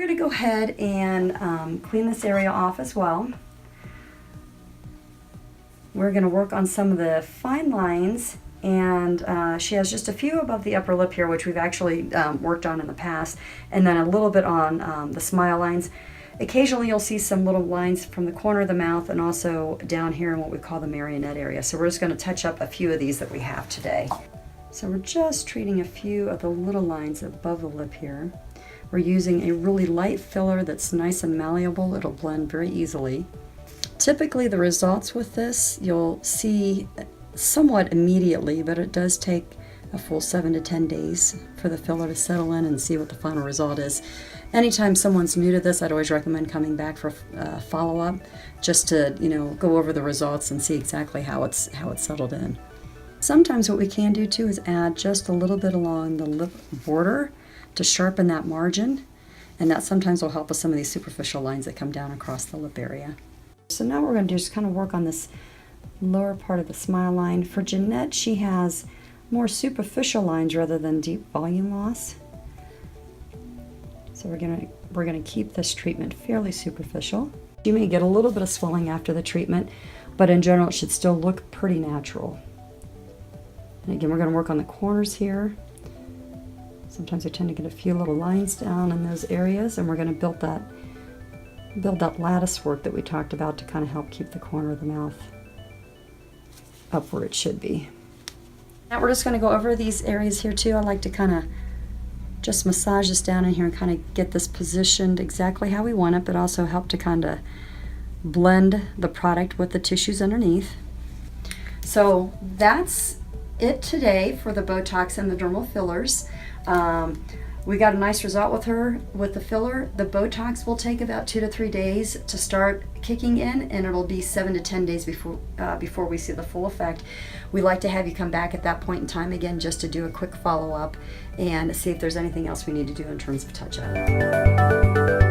going to go ahead and clean this area off as well. We're going to work on some of the fine lines, and she has just a few above the upper lip here, which we've actually worked on in the past, and then a little bit on the smile lines. Occasionally you'll see some little lines from the corner of the mouth and also down here in what we call the marionette area. So we're just going to touch up a few of these that we have today. So we're just treating a few of the little lines above the lip here. We're using a really light filler that's nice and malleable. It'll blend very easily. Typically the results with this you'll see somewhat immediately, but it does take a full 7 to 10 days for the filler to settle in and see what the final result is. Anytime someone's new to this, I'd always recommend coming back for follow-up, just to go over the results and see exactly how it's settled in. Sometimes what we can do too is add just a little bit along the lip border to sharpen that margin, and that sometimes will help with some of these superficial lines that come down across the lip area. So now what we're going to do is kind of work on this lower part of the smile line. For Jeanette, she has more superficial lines rather than deep volume loss. So we're gonna keep this treatment fairly superficial. You may get a little bit of swelling after the treatment, but in general it should still look pretty natural. And again, we're gonna work on the corners here. Sometimes we tend to get a few little lines down in those areas, and we're gonna build that lattice work that we talked about to kind of help keep the corner of the mouth up where it should be. Now we're just going to go over these areas here too. I like to kind of just massage this down in here and kind of get this positioned exactly how we want it, but also help to kind of blend the product with the tissues underneath. So that's it today for the Botox and the dermal fillers. We got a nice result with her with the filler. The Botox will take about 2 to 3 days to start kicking in, and it'll be 7 to 10 days before we see the full effect. We like to have you come back at that point in time again just to do a quick follow-up and see if there's anything else we need to do in terms of touch-up.